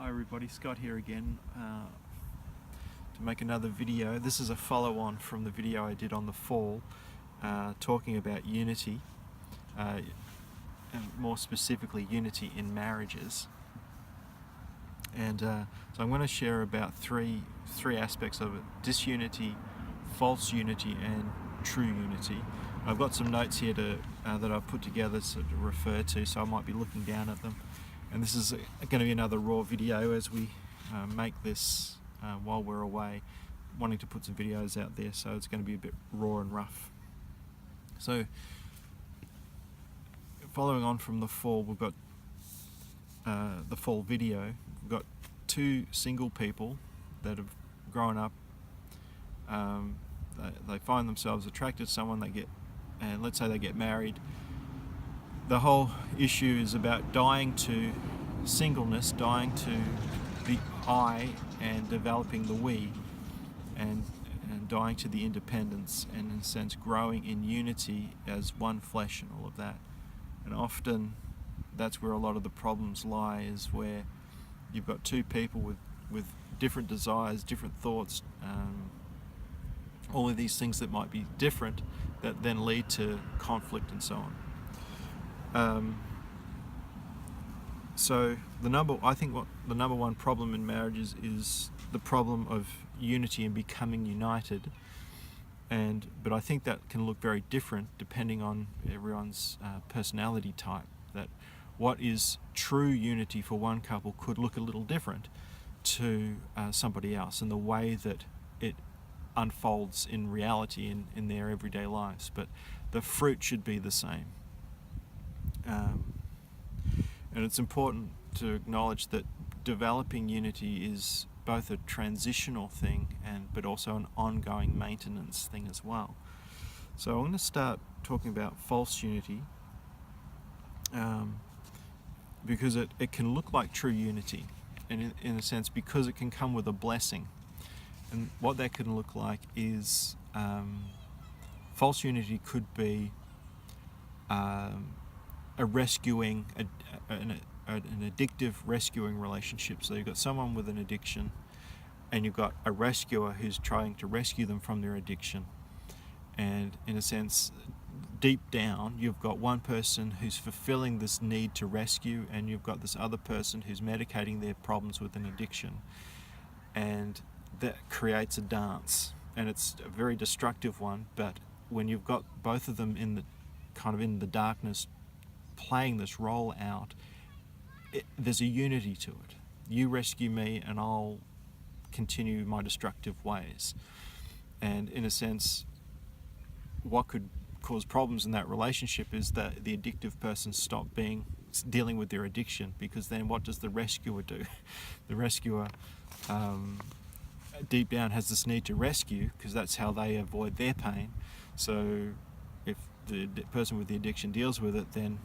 Hi everybody, Scott here again to make another video. This is a follow-on from the video I did on the fall talking about unity, and more specifically unity in marriages. And so I'm going to share about three aspects of it: disunity, false unity, and true unity. I've got some notes here that I've put together to refer to, so I might be looking down at them. And this is going to be another raw video as we make this while we're away, wanting to put some videos out there, so it's going to be a bit raw and rough. So following on from the fall, we've got the fall video. We've got two single people that have grown up. They find themselves attracted to someone, and let's say they get married. The whole issue is about dying to singleness, dying to the I and developing the we, and dying to the independence, and in a sense growing in unity as one flesh and all of that. And often that's where a lot of the problems lie, is where you've got two people with different desires, different thoughts, all of these things that might be different that then lead to conflict and so on. So I think what the number one problem in marriages is the problem of unity and becoming united. But I think that can look very different depending on everyone's personality type. That what is true unity for one couple could look a little different to somebody else, and the way that it unfolds in reality in their everyday lives. But the fruit should be the same. And it's important to acknowledge that developing unity is both a transitional thing but also an ongoing maintenance thing as well. So I'm going to start talking about false unity, because it can look like true unity, and in a sense because it can come with a blessing. And what that can look like is false unity could be a rescuing, an addictive rescuing relationship. So you've got someone with an addiction, and you've got a rescuer who's trying to rescue them from their addiction. And in a sense, deep down, you've got one person who's fulfilling this need to rescue, and you've got this other person who's medicating their problems with an addiction. And that creates a dance, and it's a very destructive one. But when you've got both of them in the darkness, playing this role out, there's a unity to it. You rescue me and I'll continue my destructive ways. And in a sense, what could cause problems in that relationship is that the addictive person stop dealing with their addiction, because then what does the rescuer do? The rescuer deep down has this need to rescue, because that's how they avoid their pain. So if the person with the addiction deals with it, then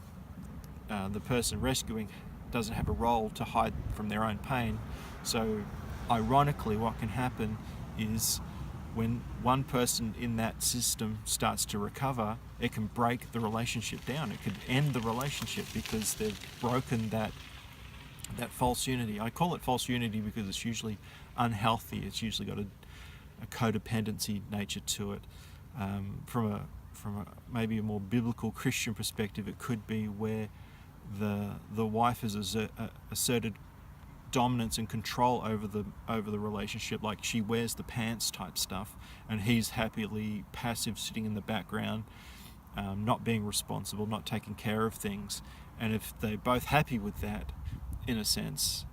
the person rescuing doesn't have a role to hide from their own pain. So ironically, what can happen is when one person in that system starts to recover, it can break the relationship down. It could end the relationship because they've broken that false unity. I call it false unity because it's usually unhealthy. It's usually got a codependency nature to it. From a maybe a more biblical Christian perspective, it could be where the wife has asserted dominance and control over the relationship, like she wears the pants type stuff, and he's happily passive, sitting in the background, not being responsible, not taking care of things. And if they're both happy with that, in a sense,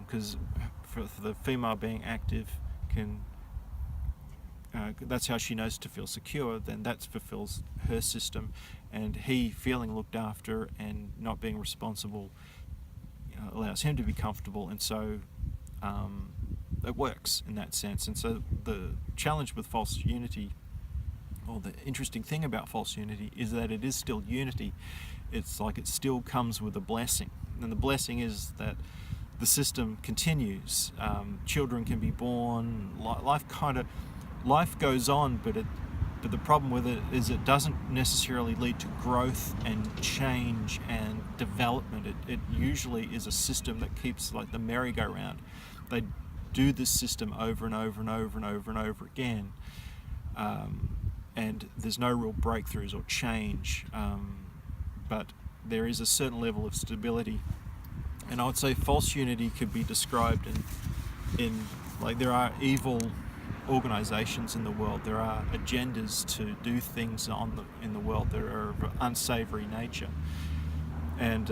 because for the female, being active that's how she knows to feel secure, then that fulfills her system. And he feeling looked after and not being responsible allows him to be comfortable, and so it works in that sense. And so the challenge with false unity, or the interesting thing about false unity, is that it is still unity. It's like it still comes with a blessing, and the blessing is that the system continues. Children can be born. Life goes on, but But the problem with it is it doesn't necessarily lead to growth and change and development. It usually is a system that keeps, like the merry-go-round. They do this system over and over and over and over and over again, and there's no real breakthroughs or change, but there is a certain level of stability. And I would say false unity could be described in like, there are evil organizations in the world, there are agendas to do things in the world that are of unsavory nature, and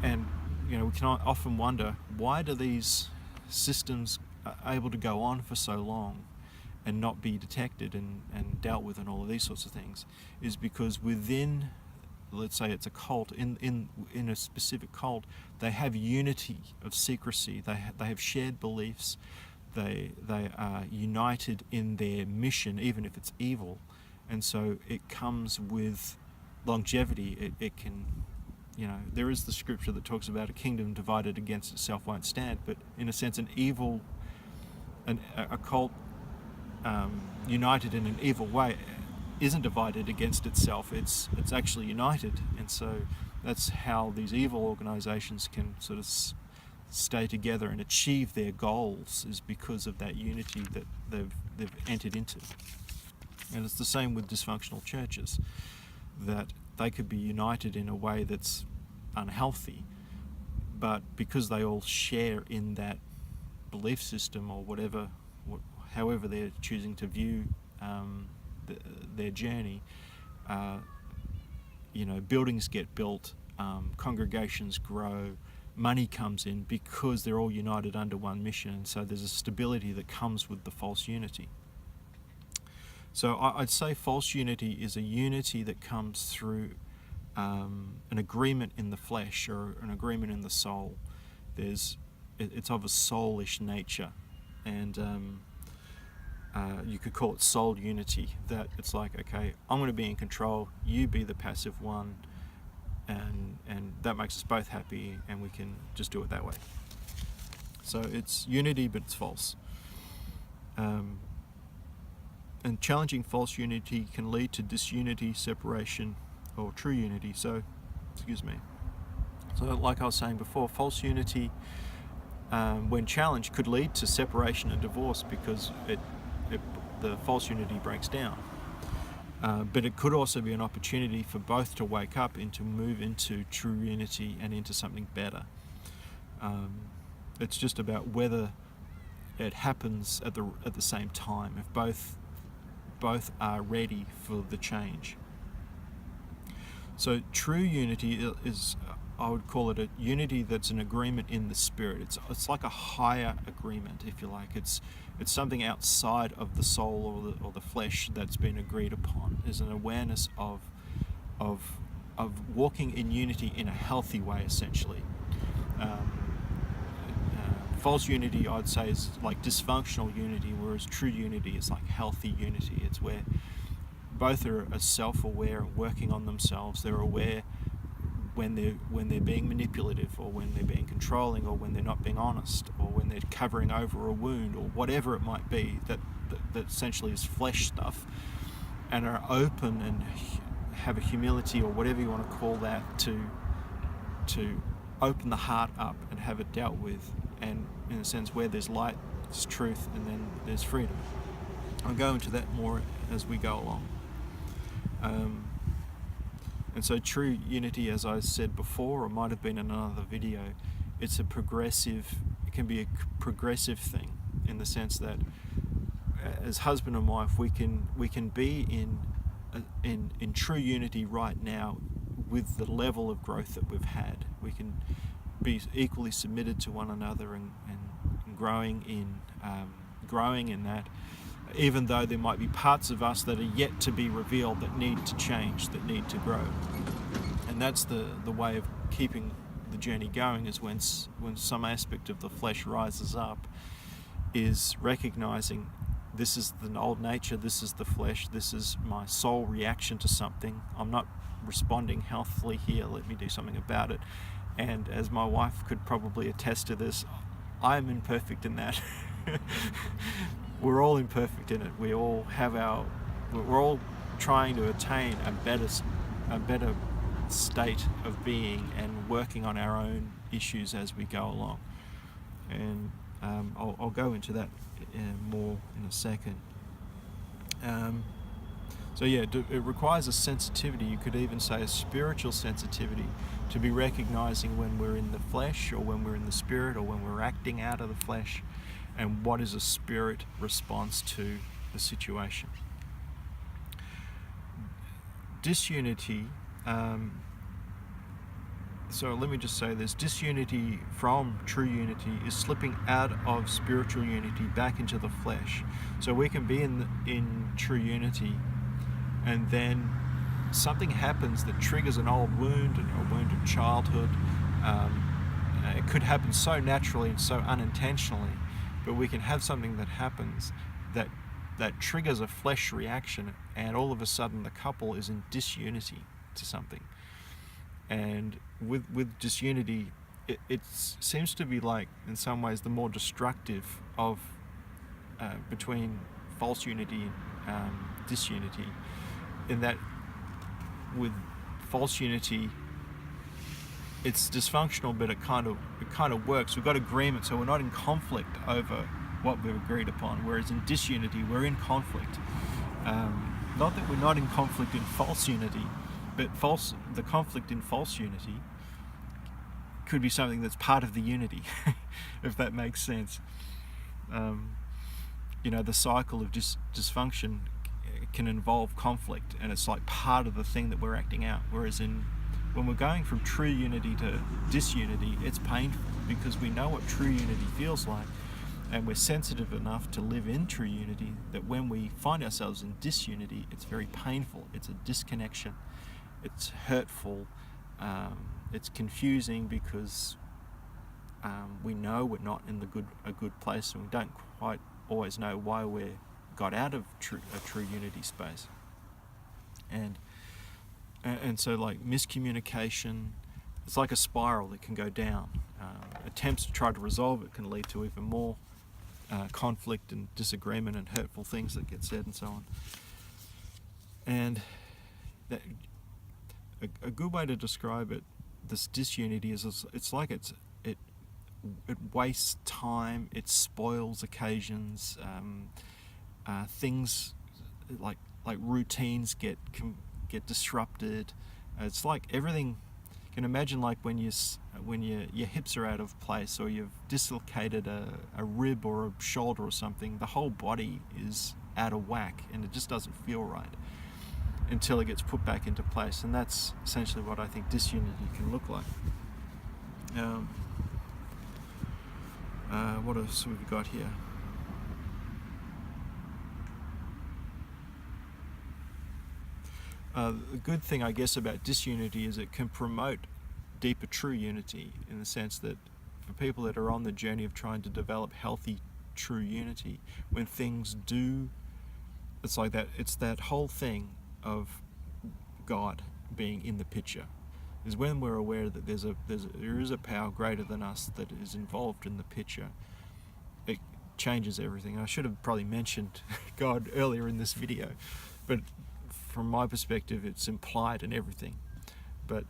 we can often wonder, why do these systems able to go on for so long and not be detected and dealt with and all of these sorts of things? Is because within, let's say it's a cult, in a specific cult, they have unity of secrecy, they have shared beliefs, they are united in their mission, even if it's evil, and so it comes with longevity. It can, there is the scripture that talks about a kingdom divided against itself won't stand, but in a sense, a cult united in an evil way isn't divided against itself. It's actually united, and so that's how these evil organizations can sort of stay together and achieve their goals, is because of that unity that they've entered into. And it's the same with dysfunctional churches, that they could be united in a way that's unhealthy, but because they all share in that belief system or whatever, however they're choosing to view their journey, buildings get built, congregations grow, money comes in, because they're all united under one mission, and so there's a stability that comes with the false unity. So I'd say false unity is a unity that comes through an agreement in the flesh or an agreement in the soul. It's of a soulish nature, and you could call it soul unity, that it's like, okay, I'm going to be in control, you be the passive one, and that makes us both happy, and we can just do it that way. So it's unity, but it's false. And challenging false unity can lead to disunity, separation, or true unity. So like I was saying before, false unity, when challenged, could lead to separation and divorce, because the false unity breaks down. But it could also be an opportunity for both to wake up and to move into true unity and into something better. It's just about whether it happens at the same time, if both are ready for the change. So true unity is, I would call it a unity that's an agreement in the spirit. It's like a higher agreement, if you like. It's something outside of the soul or the flesh that's been agreed upon. There's an awareness of walking in unity in a healthy way, essentially. False unity, I'd say, is like dysfunctional unity, whereas true unity is like healthy unity. It's where both are self-aware and working on themselves. They're aware when they're being manipulative, or when they're being controlling, or when they're not being honest, or when they're covering over a wound, or whatever it might be that essentially is flesh stuff, and are open and have a humility, or whatever you want to call that, to open the heart up and have it dealt with. And in a sense, where there's light, there's truth, and then there's freedom. I'll go into that more as we go along. And so true unity, as I said before, or might have been in another video, it can be a progressive thing, in the sense that as husband and wife, we can be in true unity right now with the level of growth that we've had. We can be equally submitted to one another and growing in that, even though there might be parts of us that are yet to be revealed, that need to change, that need to grow. And that's the way of keeping the journey going, is when some aspect of the flesh rises up, is recognizing, this is the old nature, this is the flesh, this is my soul reaction to something. I'm not responding healthily here, let me do something about it. And as my wife could probably attest to this, I'm imperfect in that. We're all imperfect in it. We all have our we're all trying to attain a better state of being and working on our own issues as we go along. And I'll go into that more in a second. So yeah, it requires a sensitivity, you could even say a spiritual sensitivity, to be recognizing when we're in the flesh or when we're in the spirit or when we're acting out of the flesh, and what is a spirit response to the situation. Disunity, so let me just say this, disunity from true unity is slipping out of spiritual unity back into the flesh. So we can be in true unity, and then something happens that triggers an old wound, a wound of childhood. It could happen so naturally and so unintentionally, but we can have something that happens that triggers a flesh reaction, and all of a sudden the couple is in disunity to something. And with disunity, it seems to be like, in some ways, the more destructive of between false unity and disunity, in that with false unity, it's dysfunctional, but it kind of works. We've got agreement, so we're not in conflict over what we've agreed upon. Whereas in disunity, we're in conflict. Not that we're not in conflict in false unity, but the conflict in false unity could be something that's part of the unity, if that makes sense. The cycle of dysfunction can involve conflict, and it's like part of the thing that we're acting out. Whereas when we're going from true unity to disunity, it's painful, because we know what true unity feels like, and we're sensitive enough to live in true unity, that when we find ourselves in disunity, it's very painful. It's a disconnection. It's hurtful. It's confusing, because we know we're not in a good place, and we don't quite always know why we're got out of a true unity space. And so, like, miscommunication, it's like a spiral that can go down. Attempts to try to resolve it can lead to even more conflict and disagreement and hurtful things that get said and so on. And a good way to describe it, this disunity, is it's like it wastes time, it spoils occasions, things like routines get disrupted. It's like everything. You can imagine, like when your hips are out of place, or you've dislocated a rib or a shoulder or something. The whole body is out of whack, and it just doesn't feel right until it gets put back into place. And that's essentially what I think disunity can look like. What else have we got here? The good thing, I guess, about disunity is it can promote deeper true unity, in the sense that for people that are on the journey of trying to develop healthy true unity, when things do, it's like that, it's that whole thing of God being in the picture, is when we're aware that there is a power greater than us that is involved in the picture. It changes everything. I should have probably mentioned God earlier in this video, but from my perspective, it's implied in everything. But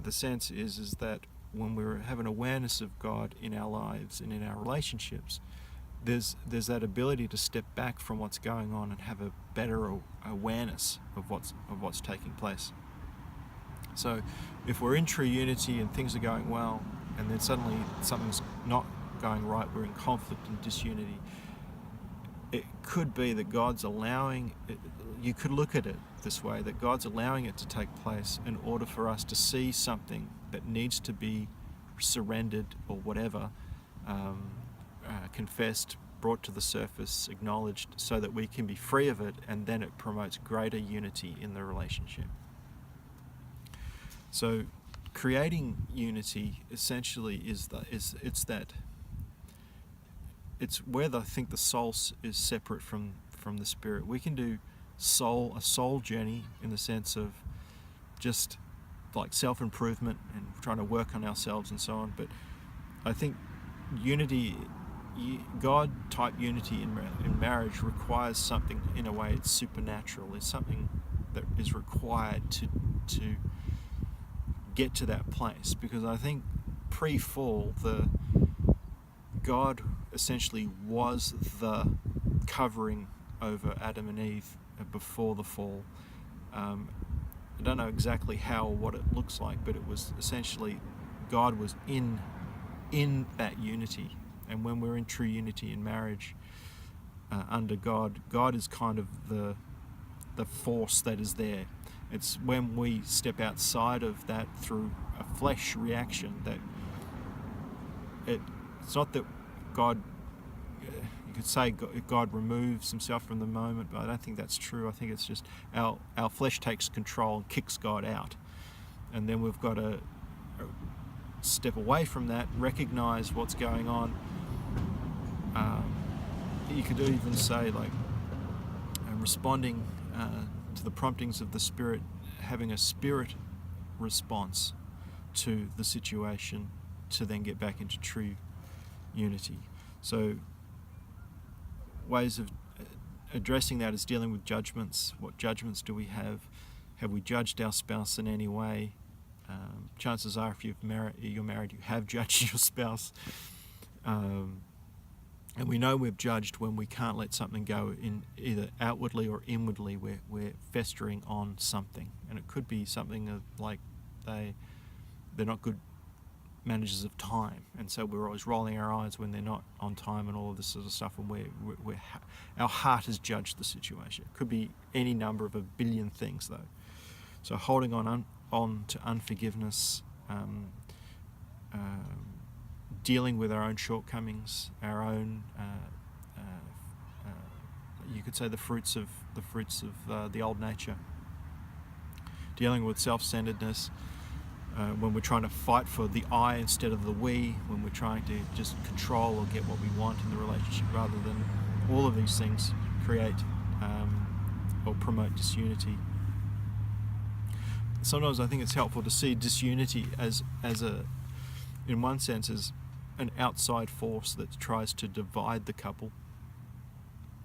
the sense is that when we have an awareness of God in our lives and in our relationships, there's that ability to step back from what's going on and have a better awareness of what's taking place. So if we're in true unity and things are going well, and then suddenly something's not going right, we're in conflict and disunity, it could be that God's allowing it. You could look at it this way, that God's allowing it to take place in order for us to see something that needs to be surrendered or whatever, confessed, brought to the surface, acknowledged, so that we can be free of it, and then it promotes greater unity in the relationship. So creating unity essentially it's where I think the soul is separate from the spirit. We can do a soul journey in the sense of just like self-improvement and trying to work on ourselves and so on. But I think unity God type unity in marriage requires something, in a way it's supernatural. It's something that is required to get to that place, because I think pre-fall God essentially was the covering over Adam and Eve before the fall. I don't know exactly how or what it looks like, but it was essentially God was in that unity. And when we're in true unity in marriage under God is kind of the force that is there. It's when we step outside of that through a flesh reaction that it's not that God, you could say God removes himself from the moment, but I don't think that's true. I think it's just our flesh takes control and kicks God out. And then we've got to step away from that, recognize what's going on. You could even say, like, responding to the promptings of the Spirit, having a spirit response to the situation to then get back into true unity. So ways of addressing that is dealing with judgments. What judgments do we have? Have we judged our spouse in any way? Chances are, if you're married, you have judged your spouse. And we know we've judged when we can't let something go, in either outwardly or inwardly. We're festering on something, and it could be something like they're not good managers of time, and so we're always rolling our eyes when they're not on time and all of this sort of stuff, and our heart has judged the situation. It could be any number of a billion things, though. So holding on to unforgiveness, dealing with our own shortcomings, our own, you could say the fruits of the old nature. Dealing with self-centeredness, when we're trying to fight for the I instead of the we, when we're trying to just control or get what we want in the relationship, rather than all of these things create or promote disunity. Sometimes I think it's helpful to see disunity as in one sense, as an outside force that tries to divide the couple.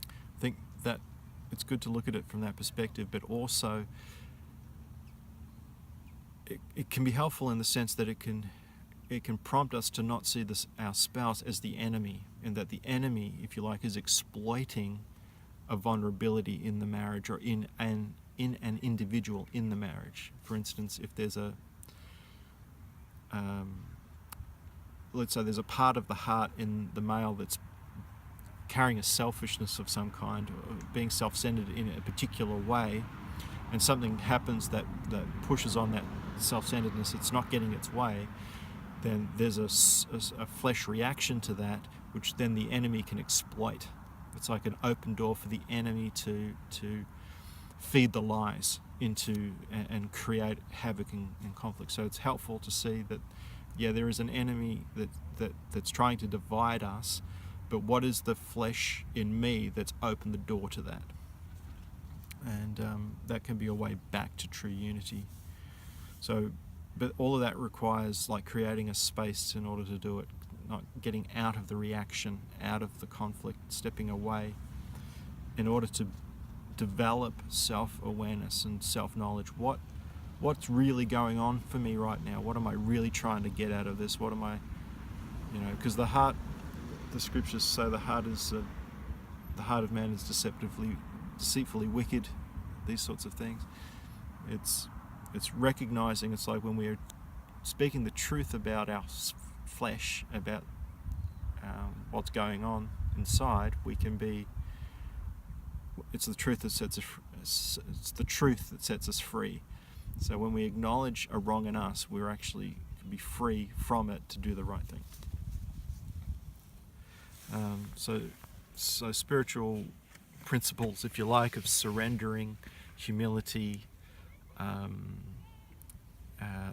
I think that it's good to look at it from that perspective, but also it can be helpful in the sense that it can prompt us to not see our spouse as the enemy, and that the enemy, if you like, is exploiting a vulnerability in the marriage or in an individual in the marriage. For instance, if there's let's say there's a part of the heart in the male that's carrying a selfishness of some kind, or being self-centered in a particular way, and something happens that pushes on that self-centeredness, it's not getting its way, then there's a flesh reaction to that, which then the enemy can exploit. It's like an open door for the enemy to feed the lies into and create havoc and conflict. So it's helpful to see that, yeah, there is an enemy that's trying to divide us, but what is the flesh in me that's opened the door to that? And that can be a way back to true unity. So, but all of that requires like creating a space in order to do it, not getting out of the reaction, out of the conflict, stepping away, in order to develop self-awareness and self-knowledge. What's really going on for me right now? What am I really trying to get out of this? What am I, because the heart, the scriptures say the heart of man is deceitfully wicked, these sorts of things. It's recognizing, it's like when we're speaking the truth about our flesh, about what's going on inside, we can be, it's the truth that sets us free. So when we acknowledge a wrong in us, we're actually can be free from it to do the right thing. So spiritual principles, if you like, of surrendering, humility,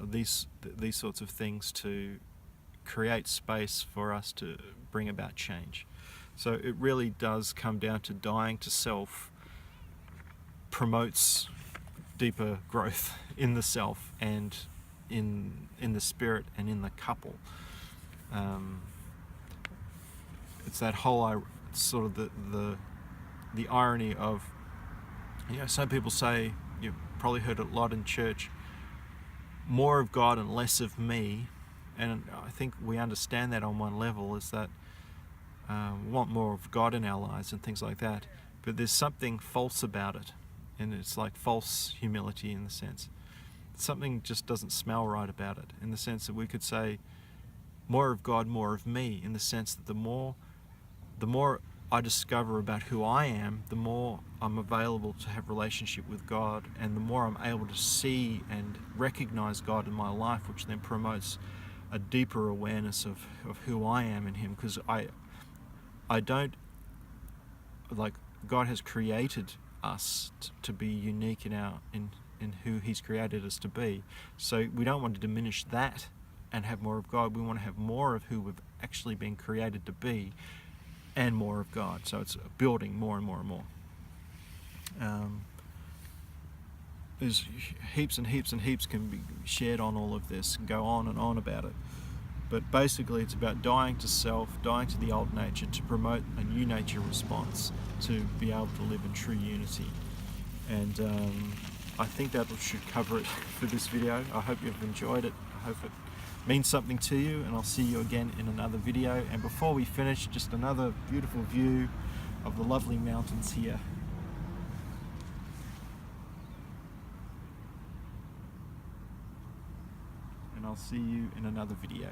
these sorts of things to create space for us to bring about change. So it really does come down to dying to self promotes deeper growth in the self and in the spirit and in the couple. it's that whole sort of the irony of, some people say, you've probably heard it a lot in church, more of God and less of me. And I think we understand that on one level, is that we want more of God in our lives and things like that, but there's something false about it, and it's like false humility in the sense. Something just doesn't smell right about it, in the sense that we could say more of God, more of me, in the sense that the more I discover about who I am, the more I'm available to have relationship with God, and the more I'm able to see and recognize God in my life, which then promotes a deeper awareness of who I am in Him, because I don't, like, God has created us to be unique in who He's created us to be. So we don't want to diminish that and have more of God. We want to have more of who we've actually been created to be, and more of God. So it's building more and more and more. There's heaps and heaps and heaps can be shared on all of this, and go on and on about it. But basically it's about dying to self, dying to the old nature, to promote a new nature response, to be able to live in true unity. And I think that should cover it for this video. I hope you've enjoyed it. I hope it means something to you, and I'll see you again in another video. And before we finish, just another beautiful view of the lovely mountains here. And I'll see you in another video.